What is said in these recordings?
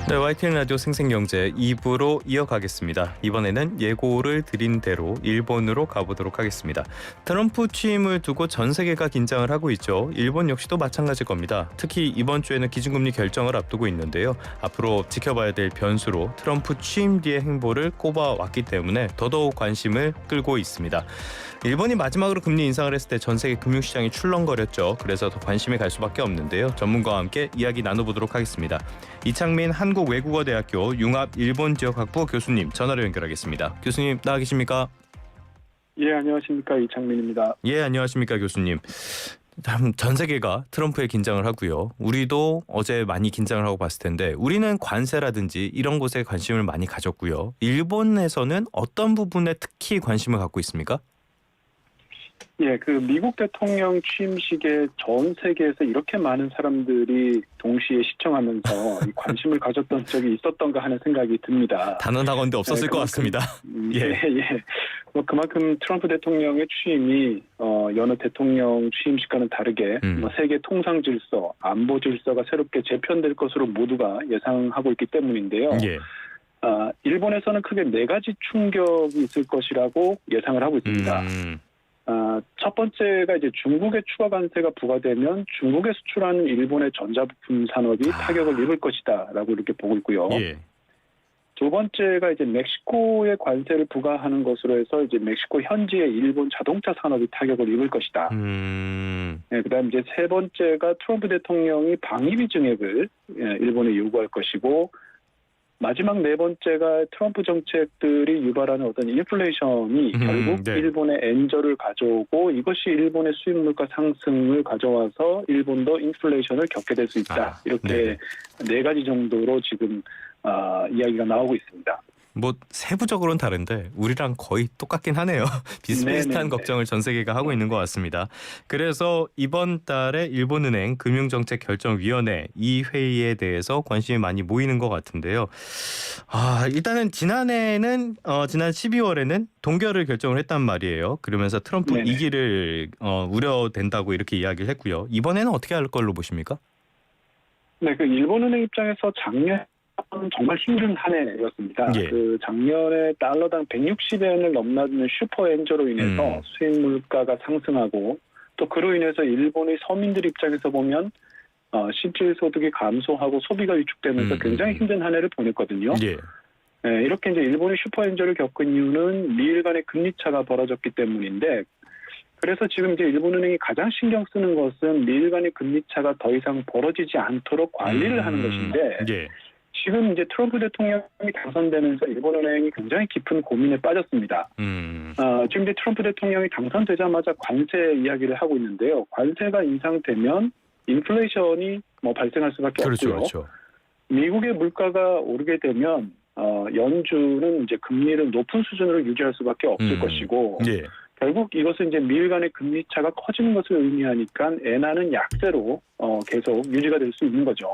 네, YTN 라디오 생생경제 2부로 이어가겠습니다. 이번에는 예고를 드린 대로 일본으로 가보도록 하겠습니다. 트럼프 취임을 두고 전 세계가 긴장을 하고 있죠. 일본 역시도 마찬가지일 겁니다. 특히 이번 주에는 기준금리 결정을 앞두고 있는데요. 앞으로 지켜봐야 될 변수로 트럼프 취임 뒤의 행보를 꼽아왔기 때문에 더더욱 관심을 끌고 있습니다. 일본이 마지막으로 금리 인상을 했을 때 전 세계 금융시장이 출렁거렸죠. 그래서 더 관심이 갈 수밖에 없는데요. 전문가와 함께 이야기 나눠보도록 하겠습니다. 이창민 한국외국어대학교 융합일본지역학부 교수님 전화로 연결하겠습니다. 교수님 나와 계십니까? 예, 안녕하십니까. 이창민입니다. 예, 안녕하십니까 교수님. 전 세계가 트럼프에 긴장을 하고요. 우리도 어제 많이 긴장을 하고 봤을 텐데 우리는 관세라든지 이런 곳에 관심을 많이 가졌고요. 일본에서는 어떤 부분에 특히 관심을 갖고 있습니까? 예, 미국 대통령 취임식에 전 세계에서 이렇게 많은 사람들이 동시에 시청하면서 이 관심을 가졌던 적이 있었던가 하는 생각이 듭니다. 단언하건대 없었을 것 같습니다. 예. 그만큼 트럼프 대통령의 취임이 여느 대통령 취임식과는 다르게 세계 통상 질서, 안보 질서가 새롭게 재편될 것으로 모두가 예상하고 있기 때문인데요. 예. 일본에서는 크게 4가지 충격이 있을 것이라고 예상을 하고 있습니다. 첫 번째가 이제 중국의 추가 관세가 부과되면 중국에 수출하는 일본의 전자부품 산업이 타격을 입을 것이다라고 이렇게 보고 있고요. 예. 두 번째가 이제 멕시코에 관세를 부과하는 것으로 해서 이제 멕시코 현지의 일본 자동차 산업이 타격을 입을 것이다. 네, 그다음 이제 세 번째가 트럼프 대통령이 방위비 증액을 일본에 요구할 것이고. 마지막 네 번째가 트럼프 정책들이 유발하는 어떤 인플레이션이 결국 네. 일본의 엔저를 가져오고 이것이 일본의 수입 물가 상승을 가져와서 일본도 인플레이션을 겪게 될 수 있다. 이렇게 네 가지 정도로 지금 이야기가 나오고 있습니다. 뭐 세부적으로는 다른데 우리랑 거의 똑같긴 하네요. 비슷비슷한 걱정을 전 세계가 하고 있는 것 같습니다. 그래서 이번 달에 일본은행 금융정책결정위원회 이 회의에 대해서 관심이 많이 모이는 것 같은데요. 일단은 지난 12월에는 동결을 결정을 했단 말이에요. 그러면서 트럼프 2기를 우려된다고 이렇게 이야기를 했고요. 이번에는 어떻게 할 걸로 보십니까? 네, 일본은행 입장에서 작년 정말 힘든 한 해였습니다. 예. 작년에 달러당 160엔을 넘나드는 슈퍼 엔저로 인해서 수입 물가가 상승하고 또 그로 인해서 일본의 서민들 입장에서 보면 실질 소득이 감소하고 소비가 위축되면서 굉장히 힘든 한 해를 보냈거든요. 예. 네, 이렇게 이제 일본이 슈퍼 엔저를 겪은 이유는 미일 간의 금리 차가 벌어졌기 때문인데 그래서 지금 이제 일본은행이 가장 신경 쓰는 것은 미일 간의 금리 차가 더 이상 벌어지지 않도록 관리를 하는 것인데 예. 지금 이제 트럼프 대통령이 당선되면서 일본은행이 굉장히 깊은 고민에 빠졌습니다. 지금 이제 트럼프 대통령이 당선되자마자 관세 이야기를 하고 있는데요. 관세가 인상되면 인플레이션이 발생할 수밖에 없고요. 그렇죠. 미국의 물가가 오르게 되면 연준은 이제 금리를 높은 수준으로 유지할 수밖에 없을 것이고 예. 결국 이것은 이제 미일 간의 금리 차가 커지는 것을 의미하니까 엔화는 약세로 계속 유지가 될 수 있는 거죠.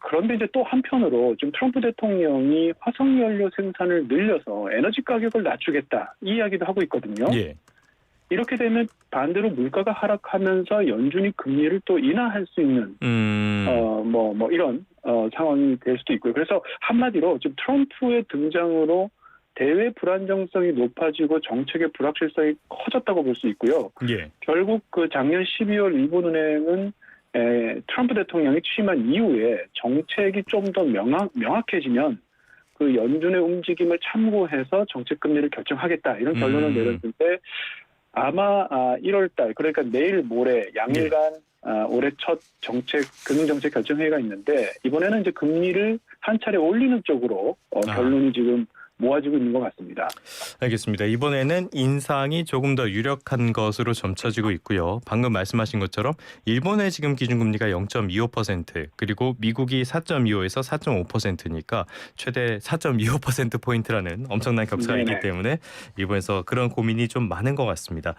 그런데 이제 또 한편으로 지금 트럼프 대통령이 화석연료 생산을 늘려서 에너지 가격을 낮추겠다 이 이야기도 하고 있거든요. 예. 이렇게 되면 반대로 물가가 하락하면서 연준이 금리를 또 인하할 수 있는 이런 상황이 될 수도 있고요. 그래서 한마디로 지금 트럼프의 등장으로 대외 불안정성이 높아지고 정책의 불확실성이 커졌다고 볼 수 있고요. 예. 결국 작년 12월 일본은행은 트럼프 대통령이 취임한 이후에 정책이 좀 더 명확해지면 그 연준의 움직임을 참고해서 정책 금리를 결정하겠다 이런 결론을 내렸는데 아마 1월 달 그러니까 내일 모레 양일간 올해 첫 금융정책 결정회의가 있는데 이번에는 이제 금리를 한 차례 올리는 쪽으로 결론이 지금 모아지고 있는 것 같습니다. 알겠습니다. 이번에는 인상이 조금 더 유력한 것으로 점쳐지고 있고요. 방금 말씀하신 것처럼 일본의 지금 기준금리가 0.25% 그리고 미국이 4.25에서 4.5%니까 최대 4.25%포인트라는 엄청난 격차가 있기 때문에 일본에서 그런 고민이 좀 많은 것 같습니다.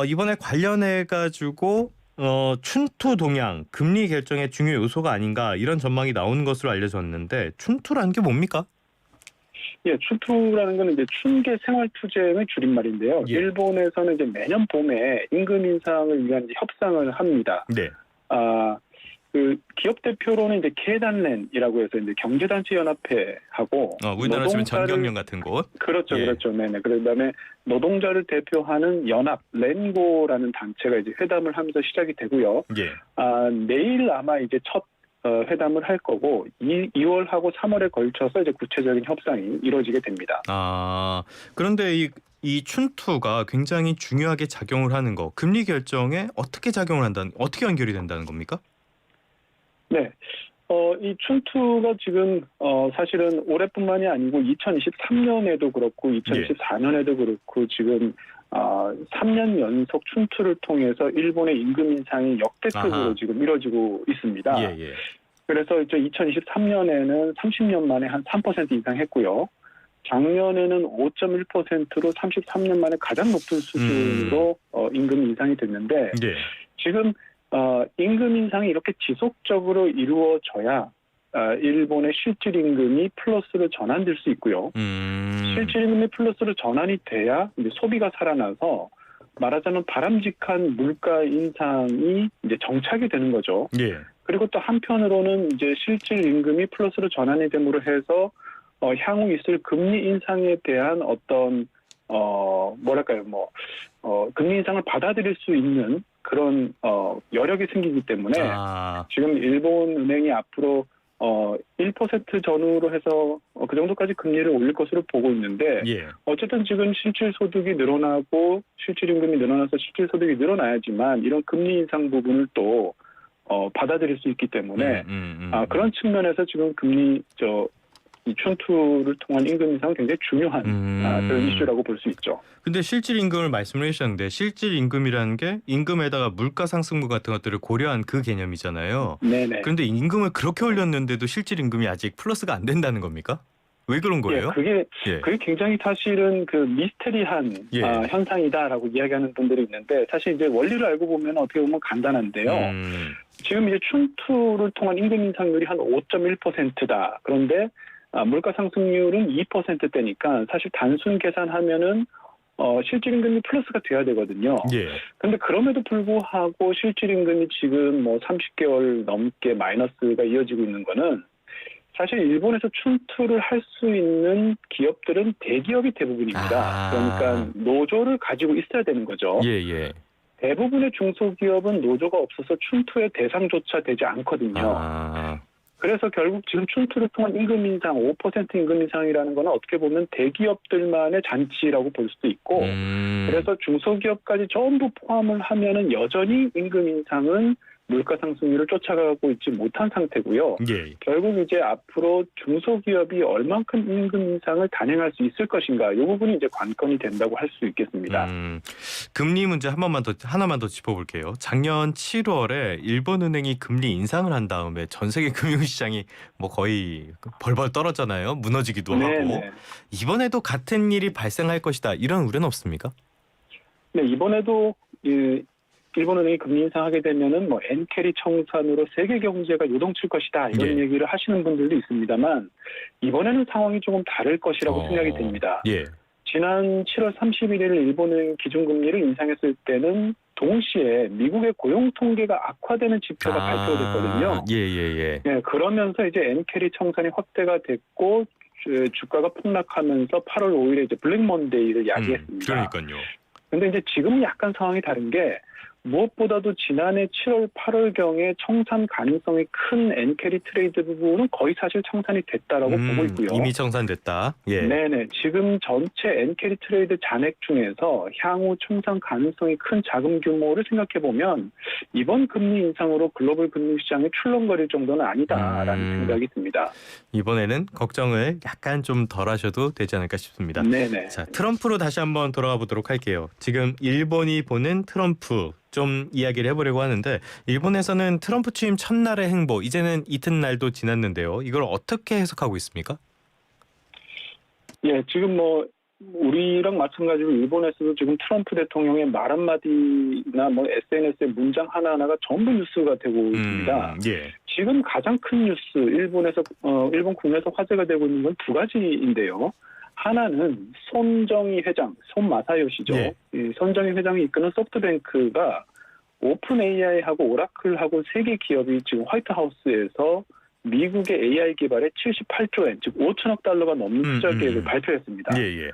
이번에 관련해가지고 춘투 동향, 금리 결정의 중요 요소가 아닌가 이런 전망이 나오는 것으로 알려졌는데 춘투라는 게 뭡니까? 예, 춘투라는 건 이제 춘계 생활투쟁의 줄임말인데요. 예. 일본에서는 이제 매년 봄에 임금 인상을 위한 협상을 합니다. 네. 그 기업 대표로는 이제経団連이라고 해서 이제 경제단체연합회하고 우리나라 치면 전경련 같은 곳. 그렇죠, 예. 그렇죠. 네네. 그다음에 노동자를 대표하는 연합 렌고라는 단체가 이제 회담을 하면서 시작이 되고요. 예. 내일 아마 이제 첫 회담을 할 거고 2월하고 3월에 걸쳐서 이제 구체적인 협상이 이루어지게 됩니다. 그런데 이 춘투가 굉장히 중요하게 작용을 하는 거, 금리 결정에 어떻게 작용을 한다는, 어떻게 연결이 된다는 겁니까? 네. 이 춘투가 지금 사실은 올해뿐만이 아니고 2023년에도 그렇고 2024년에도 그렇고 지금 3년 연속 춘투를 통해서 일본의 임금 인상이 역대급으로 지금 이루어지고 있습니다. 예. 그래서 이제 2023년에는 30년 만에 한 3% 이상했고요. 작년에는 5.1%로 33년 만에 가장 높은 수준으로 임금 인상이 됐는데 예. 지금 임금 인상이 이렇게 지속적으로 이루어져야 일본의 실질 임금이 플러스로 전환될 수 있고요. 실질 임금이 플러스로 전환이 돼야 이제 소비가 살아나서 말하자면 바람직한 물가 인상이 이제 정착이 되는 거죠. 예. 그리고 또 한편으로는 이제 실질 임금이 플러스로 전환이 됨으로 해서 향후 있을 금리 인상에 대한 어떤 금리 인상을 받아들일 수 있는 그런 여력이 생기기 때문에 지금 일본 은행이 앞으로 1% 전후로 해서 그 정도까지 금리를 올릴 것으로 보고 있는데 어쨌든 지금 실질 소득이 늘어나고 실질 임금이 늘어나서 실질 소득이 늘어나야지만 이런 금리 인상 부분을 또 받아들일 수 있기 때문에 그런 측면에서 지금 이 춘투를 통한 임금 인상은 굉장히 중요한 그런 이슈라고 볼 수 있죠. 근데 실질 임금을 말씀을 해주셨는데 실질 임금이라는 게 임금에다가 물가 상승분 같은 것들을 고려한 그 개념이잖아요. 네네. 그런데 임금을 그렇게 올렸는데도 실질 임금이 아직 플러스가 안 된다는 겁니까? 왜 그런 거예요? 그게 굉장히 사실은 그 미스테리한 현상이다라고 이야기하는 분들이 있는데 사실 이제 원리를 알고 보면 어떻게 보면 간단한데요. 지금 이제 춘투를 통한 임금 인상률이 한 5.1%다. 그런데 물가 상승률은 2%대니까 사실 단순 계산하면은 실질 임금이 플러스가 돼야 되거든요. 그런데 그럼에도 불구하고 실질 임금이 지금 30개월 넘게 마이너스가 이어지고 있는 거는 사실 일본에서 춘투를 할 수 있는 기업들은 대기업이 대부분입니다. 그러니까 노조를 가지고 있어야 되는 거죠. 대부분의 중소기업은 노조가 없어서 춘투의 대상조차 되지 않거든요. 그래서 결국 지금 춘투를 통한 임금 인상, 5% 임금 인상이라는 거는 어떻게 보면 대기업들만의 잔치라고 볼 수도 있고 그래서 중소기업까지 전부 포함을 하면은 여전히 임금 인상은 물가 상승률을 쫓아가고 있지 못한 상태고요. 결국 이제 앞으로 중소기업이 얼만큼 임금 인상을 단행할 수 있을 것인가, 이 부분이 이제 관건이 된다고 할 수 있겠습니다. 금리 문제 하나만 더 짚어볼게요. 작년 7월에 일본은행이 금리 인상을 한 다음에 전 세계 금융시장이 거의 벌벌 떨었잖아요. 무너지기도 하고. 이번에도 같은 일이 발생할 것이다, 이런 우려는 없습니까? 네, 이번에도 일본은행이 금리 인상하게 되면은 엔캐리 청산으로 세계 경제가 요동칠 것이다, 이런 얘기를 하시는 분들도 있습니다만 이번에는 상황이 조금 다를 것이라고 생각이 됩니다. 지난 7월 31일 일본은행 기준금리를 인상했을 때는 동시에 미국의 고용 통계가 악화되는 지표가 발표됐거든요. 그러면서 이제 엔캐리 청산이 확대가 됐고 주가가 폭락하면서 8월 5일에 이제 블랙 먼데이를 야기했습니다. 그러니까요. 근데 이제 지금은 약간 상황이 다른 게 무엇보다도 지난해 7월, 8월경에 청산 가능성이 큰 엔캐리 트레이드 부분은 거의 사실 청산이 됐다라고 보고 있고요. 이미 청산됐다. 네네. 지금 전체 엔캐리 트레이드 잔액 중에서 향후 청산 가능성이 큰 자금 규모를 생각해 보면 이번 금리 인상으로 글로벌 금융시장이 출렁거릴 정도는 아니다라는 생각이 듭니다. 이번에는 걱정을 약간 좀 덜 하셔도 되지 않을까 싶습니다. 자, 트럼프로 다시 한번 돌아가 보도록 할게요. 지금 일본이 보는 트럼프 좀 이야기를 해보려고 하는데, 일본에서는 트럼프 취임 첫날의 행보, 이제는 이튿날도 지났는데요. 이걸 어떻게 해석하고 있습니까? 지금 우리랑 마찬가지로 일본에서도 지금 트럼프 대통령의 말 한마디나 SNS의 문장 하나하나가 전부 뉴스가 되고 있습니다. 지금 가장 큰 뉴스, 일본 국내에서 화제가 되고 있는 건 두 가지인데요. 하나는 손정희 회장, 손마사요시죠. 손정희 회장이 이끄는 소프트뱅크가 오픈 AI하고 오라클하고 세 개 기업이 지금 화이트하우스에서 미국의 AI 개발에 78조 엔, 즉 5천억 달러가 넘는 투자 계획을 발표했습니다. 예.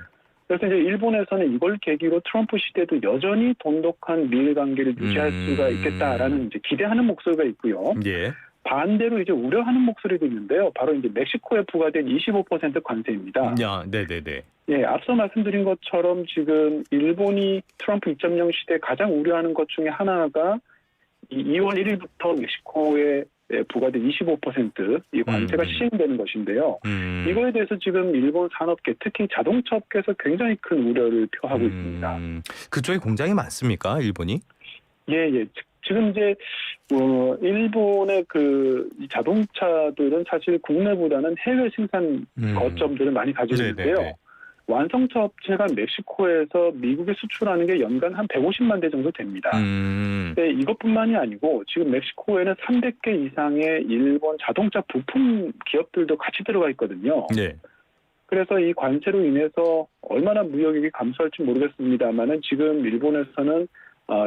그래서 이제 일본에서는 이걸 계기로 트럼프 시대도 여전히 돈독한 미일 관계를 유지할 수가 있겠다라는 이제 기대하는 목소리가 있고요. 예. 반대로 이제 우려하는 목소리도 있는데요. 바로 이제 멕시코에 부과된 25% 관세입니다. 네네네. 예, 앞서 말씀드린 것처럼 지금 일본이 트럼프 2.0 시대 가장 우려하는 것 중에 하나가 2월 1일부터 멕시코에 부과된 25%이 관세가 시행되는 것인데요. 이거에 대해서 지금 일본 산업계, 특히 자동차 업계에서 굉장히 큰 우려를 표하고 있습니다. 그쪽에 공장이 많습니까, 일본이? 예. 지금 이제 일본의 이 자동차들은 사실 국내보다는 해외 생산 거점들을 많이 가지고 있는데요. 네네네. 완성차 업체가 멕시코에서 미국에 수출하는 게 연간 한 150만 대 정도 됩니다. 네, 이것뿐만이 아니고 지금 멕시코에는 300개 이상의 일본 자동차 부품 기업들도 같이 들어가 있거든요. 네. 그래서 이 관세로 인해서 얼마나 무역액이 감소할지 모르겠습니다만은 지금 일본에서는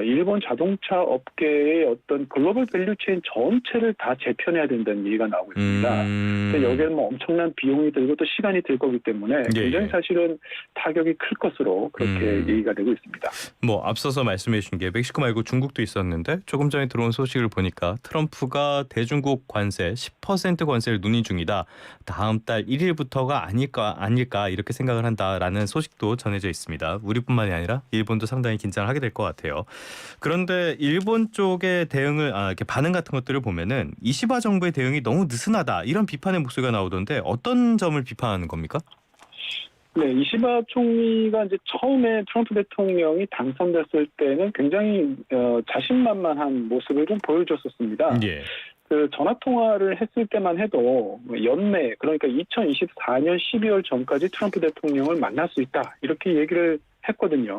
일본 자동차 업계의 어떤 글로벌 밸류체인 전체를 다 재편해야 된다는 얘기가 나오고 있습니다. 근데 여기에는 뭐 엄청난 비용이 들고 또 시간이 들 거기 때문에 굉장히 사실은 타격이 클 것으로 그렇게 얘기가 되고 있습니다. 뭐 앞서서 말씀해 주신 게 멕시코 말고 중국도 있었는데 조금 전에 들어온 소식을 보니까 트럼프가 대중국 관세 10% 관세를 논의 중이다. 다음 달 1일부터가 아닐까 이렇게 생각을 한다라는 소식도 전해져 있습니다. 우리뿐만이 아니라 일본도 상당히 긴장을 하게 될 것 같아요. 그런데 일본 쪽의 대응을 이렇게 반응 같은 것들을 보면은 이시바 정부의 대응이 너무 느슨하다 이런 비판의 목소리가 나오던데 어떤 점을 비판하는 겁니까? 네, 이시바 총리가 이제 처음에 트럼프 대통령이 당선됐을 때는 굉장히 자신만만한 모습을 좀 보여줬었습니다. 예. 그 전화 통화를 했을 때만 해도 연내 그러니까 2024년 12월 전까지 트럼프 대통령을 만날 수 있다 이렇게 얘기를 했거든요.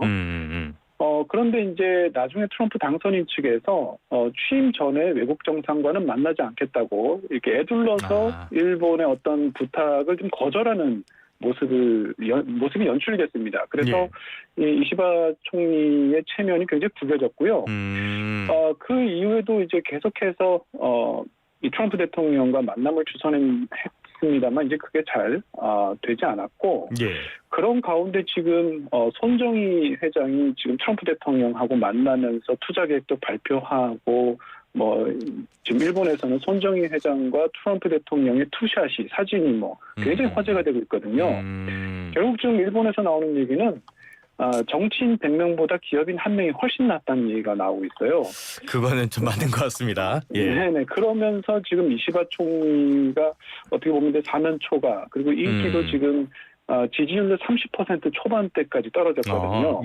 그런데 이제 나중에 트럼프 당선인 측에서 취임 전에 외국 정상과는 만나지 않겠다고 이렇게 애둘러서 일본의 어떤 부탁을 좀 거절하는 모습이 연출이 됐습니다. 그래서 이 이시바 총리의 체면이 굉장히 구겨졌고요. 그 이후에도 이제 계속해서 이 트럼프 대통령과 만남을 주선했습니다만 이제 그게 잘 되지 않았고 그런 가운데 지금 손정희 회장이 지금 트럼프 대통령하고 만나면서 투자 계획도 발표하고 지금 일본에서는 손정희 회장과 트럼프 대통령의 투샷이 사진이 굉장히 화제가 되고 있거든요. 결국 지금 일본에서 나오는 얘기는 정치인 100명보다 기업인 1명이 훨씬 낫다는 얘기가 나오고 있어요. 그거는 좀 맞는 것 같습니다. 네네. 그러면서 지금 이시바 총리가 어떻게 보면 사면초가 그리고 인기도 지금 지지율도 30% 초반대까지 떨어졌거든요.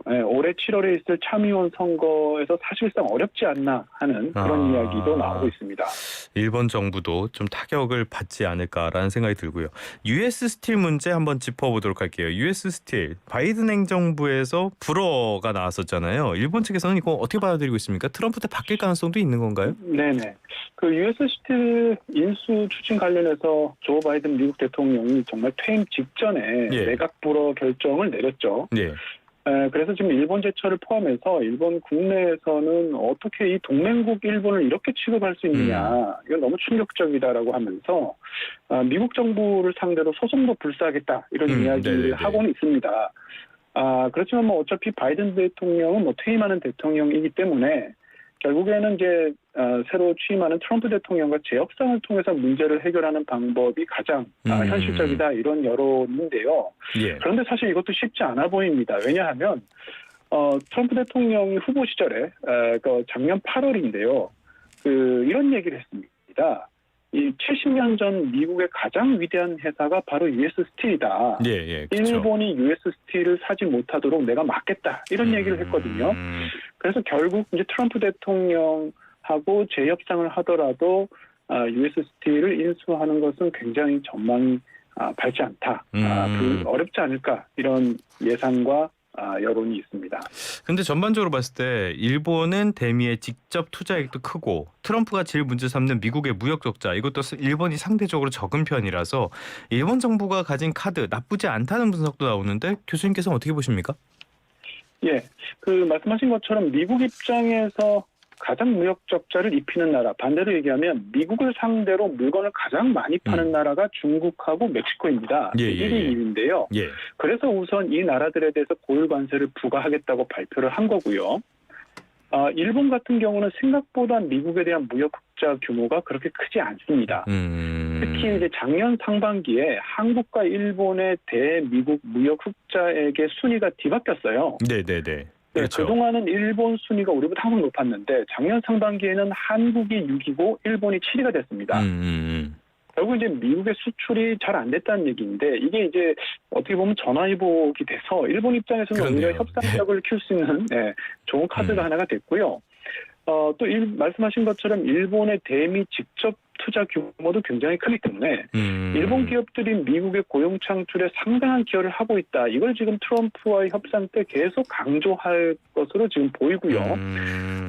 네, 올해 7월에 있을 참의원 선거에서 사실상 어렵지 않나 하는 그런 이야기도 나오고 있습니다. 일본 정부도 좀 타격을 받지 않을까라는 생각이 들고요. US 스틸 문제 한번 짚어보도록 할게요. US 스틸 바이든 행정부에서 불어가 나왔었잖아요. 일본 측에서는 이거 어떻게 받아들이고 있습니까? 트럼프 때 바뀔 가능성도 있는 건가요? 네네. 그 US 스틸 인수 추진 관련해서 조 바이든 미국 대통령이 정말 퇴임 직전에 내각 불어 결정을 내렸죠. 그래서 지금 일본 제철을 포함해서 일본 국내에서는 어떻게 이 동맹국 일본을 이렇게 취급할 수 있느냐 이건 너무 충격적이다라고 하면서 미국 정부를 상대로 소송도 불사하겠다 이런 이야기를 하고는 있습니다. 그렇지만 어차피 바이든 대통령은 퇴임하는 대통령이기 때문에 결국에는 이제 새로 취임하는 트럼프 대통령과 재협상을 통해서 문제를 해결하는 방법이 가장 현실적이다 이런 여론인데요. 그런데 사실 이것도 쉽지 않아 보입니다. 왜냐하면 트럼프 대통령이 후보 시절에 작년 8월인데요. 이런 얘기를 했습니다. 이 70년 전 미국의 가장 위대한 회사가 바로 US 스틸이다. 일본이 US 스틸을 사지 못하도록 내가 막겠다. 이런 얘기를 했거든요. 그래서 결국 이제 트럼프 대통령하고 재협상을 하더라도 US 스틸을 인수하는 것은 굉장히 전망이 밝지 않다. 어렵지 않을까 이런 예상과 여론이 있습니다. 근데 전반적으로 봤을 때 일본은 대미의 직접 투자액도 크고 트럼프가 제일 문제 삼는 미국의 무역 적자 이것도 일본이 상대적으로 적은 편이라서 일본 정부가 가진 카드 나쁘지 않다는 분석도 나오는데 교수님께서는 어떻게 보십니까? 예, 그 말씀하신 것처럼 미국 입장에서 가장 무역 적자를 입히는 나라, 반대로 얘기하면 미국을 상대로 물건을 가장 많이 파는 나라가 중국하고 멕시코입니다. 예, 1위, 예, 예. 2위인데요. 예. 그래서 우선 이 나라들에 대해서 보유 관세를 부과하겠다고 발표를 한 거고요. 일본 같은 경우는 생각보다 미국에 대한 무역 흑자 규모가 그렇게 크지 않습니다. 특히 이제 작년 상반기에 한국과 일본의 대미국 무역 흑자액의 순위가 뒤바뀌었어요. 네네네. 네, 그렇죠. 그동안은 일본 순위가 우리보다 한국 높았는데 작년 상반기에는 한국이 6위고 일본이 7위가 됐습니다. 결국 이제 미국의 수출이 잘 안 됐다는 얘기인데 이게 이제 어떻게 보면 전화위복이 돼서 일본 입장에서는 그렇네요. 오히려 협상력을 키울 수 있는 좋은 카드가 하나가 됐고요. 또 말씀하신 것처럼 일본의 대미 직접 투자 규모도 굉장히 크기 때문에 일본 기업들이 미국의 고용 창출에 상당한 기여를 하고 있다. 이걸 지금 트럼프와의 협상 때 계속 강조할 것으로 지금 보이고요.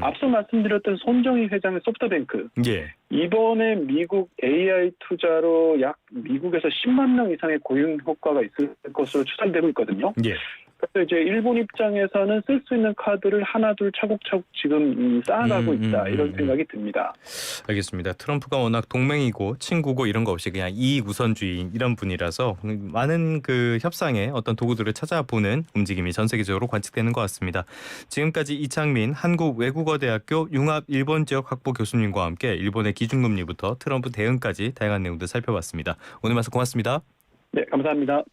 앞서 말씀드렸던 손정희 회장의 소프트뱅크. 예. 이번에 미국 AI 투자로 약 미국에서 10만 명 이상의 고용 효과가 있을 것으로 추산되고 있거든요. 예. 그래서 이제 일본 입장에서는 쓸 수 있는 카드를 하나둘 차곡차곡 지금 쌓아가고 있다. 이런 생각이 듭니다. 알겠습니다. 트럼프가 워낙 동맹이고 친구고 이런 거 없이 그냥 이익 우선주의 이런 분이라서 많은 그 협상에 어떤 도구들을 찾아보는 움직임이 전 세계적으로 관측되는 것 같습니다. 지금까지 이창민 한국외국어대학교 융합 일본 지역 학부 교수님과 함께 일본의 기준금리부터 트럼프 대응까지 다양한 내용들 살펴봤습니다. 오늘 말씀 고맙습니다. 네, 감사합니다.